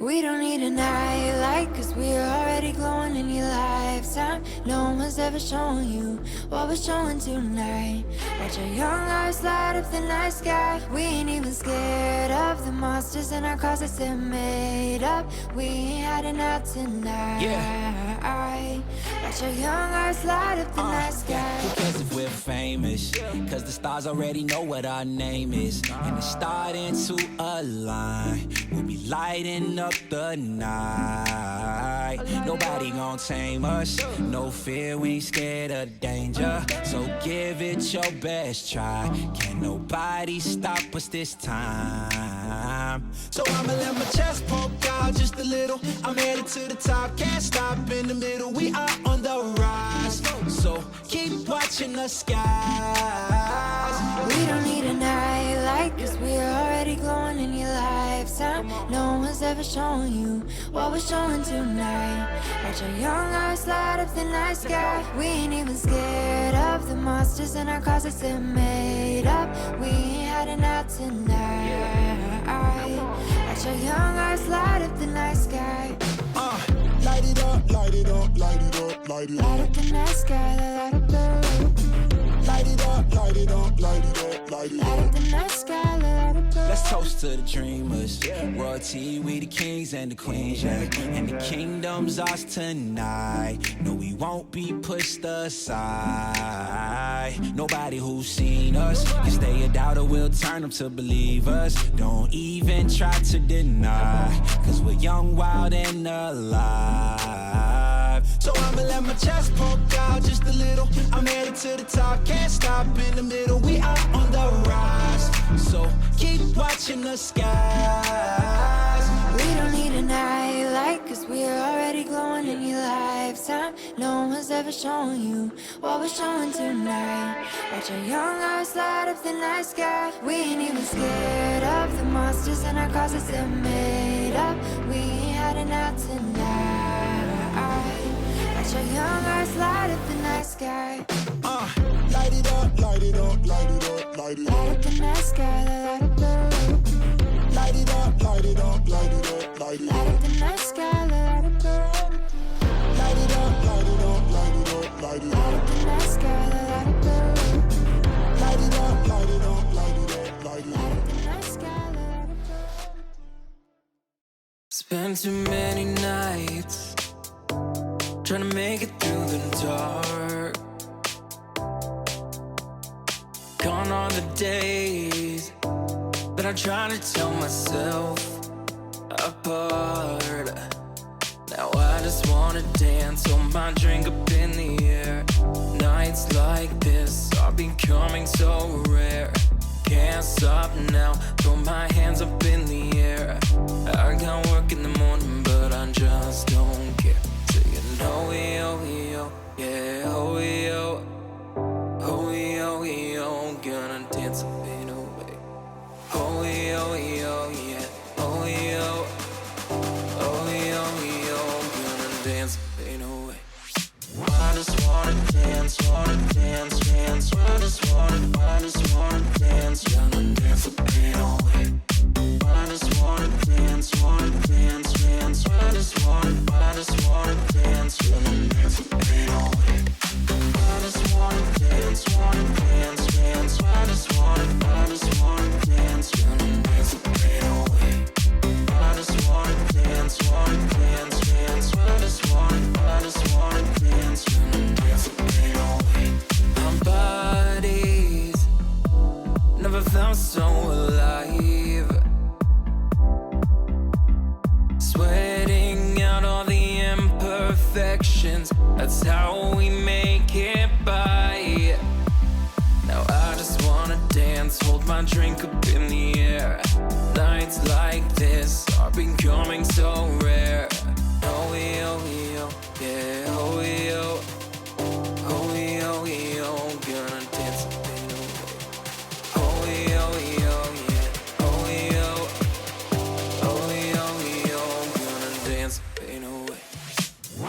We don't need a night light, cause we're already glowing in your lifetime. No one's ever shown you what we're showing tonight. Watch our young eyes light up the night sky. We ain't even scared of the monsters in our closets, they're made up. We ain't hiding out tonight. Yeah. Watch our young eyes light up the night sky. Who cares if we're famous? Cause the stars already know what our name is. And it's starting to align. We'll be lighting up the night. Nobody gon' tame us. No fear, we ain't scared of danger. So give it your best try. Can't nobody stop us this time. So I'ma let my chest poke out just a little. I'm headed to the top, can't stop in the middle. We are on the rise. So keep watching the skies. We don't need a night light, cause we're already glowing in your lifetime. No one's ever shown you what we're showing tonight. Watch our young eyes light up the night sky. We ain't even scared of the monsters in our closets, they're made up. We ain't hiding out tonight. Watch our young eyes light up the night sky. Light it up, light it up, light it up, light it up. Light up the night sky, light up the light it up, light it up, light it up, light it light up the night sky, light up the. Let's toast to the dreamers. Royalty, we the kings and the queens, yeah. And the kingdom's ours tonight. No, we won't be pushed aside. Nobody who's seen us can stay a doubter, we'll turn them to believers. Don't even try to deny, cause we're young, wild, and alive. So I'ma let my chest poke out just a little. I'm headed to the top, can't stop in the middle. We are on the rise. So keep watching the skies. We don't need a night light, cause we're already glowing in your lifetime. No one's ever shown you what we're showing tonight. Watch our young eyes light up the night sky. We ain't even scared of the monsters in our closets, they're made up. We ain't hiding out tonight. Watch our young eyes light up the night sky. Light it up, light it up, light it up, light it up. Light up the night sky, light up the light it up, light it up, light it up, light it up. light up the night sky, light up the Light it up, light it up, light it up, light it light up. up the night sky, light up the Light it up, light it up, light it up, light it light up. up the night sky, light up the. Spent too many nights trying to make it through the dark. Gone are the days that I try to tell myself apart. Now I just wanna dance, hold my drink up in the air. Nights like this are becoming so rare. Can't stop now, throw my hands up in the air. I got work in the morning, but I just don't care. Singing oh yo yo, yeah oh yo, oh yo yo, gonna dance a bit away. Oh yo yo, yeah oh yo, oh yo yo, gonna dance a bit away. I just wanna dance, dance. I just wanna dance, gonna dance a bit away. I just wanna dance, dance. I just wanna dance, gonna dance a bit away. I just wanna dance, dance. I just wanna dance, gonna dance a bit away. I just wanna dance, dance. I just wanna dance, gonna dance a bit away. Our bodies never felt so alive. Sweating out all the imperfections, that's how we make it by. Now I just wanna dance, hold my drink up in the air. Nights like this are becoming so rare. Oh yo yo, yeah oh yo, oh yo yo, gonna dance a bit away. Oh yo yo, yeah oh yo, oh yo yo, gonna dance a bit away.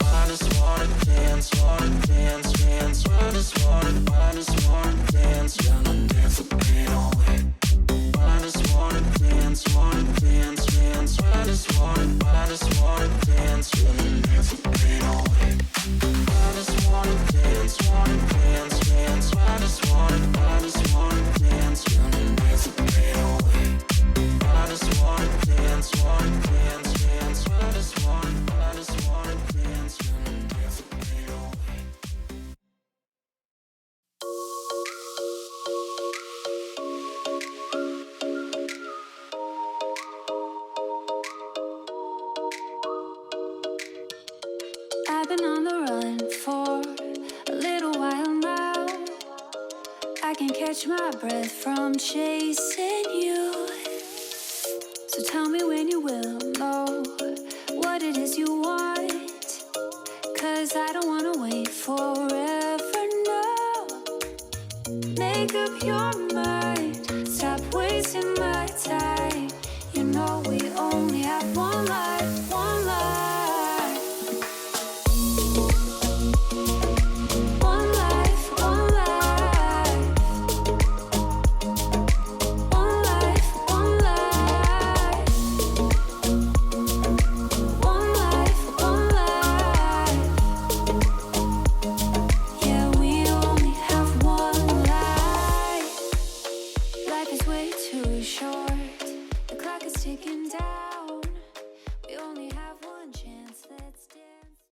I just wanna dance, dance. I just wanna dance, gonna dance a bit away. I just wanna dance, dance. I just wanna just wanna dance, wanna dance and fade away. I just wanna dance, dance. I just wanna dance, wanna dance and fade away. I just wanna dance, dance. I just wanna dance, dance and fade away. I've been on the run for a little while now. I can catch my breath from chasing you. So tell me when you will know what it is you want. 'Cause I don't wanna wait forever now. Make up your mind, stop wasting my time.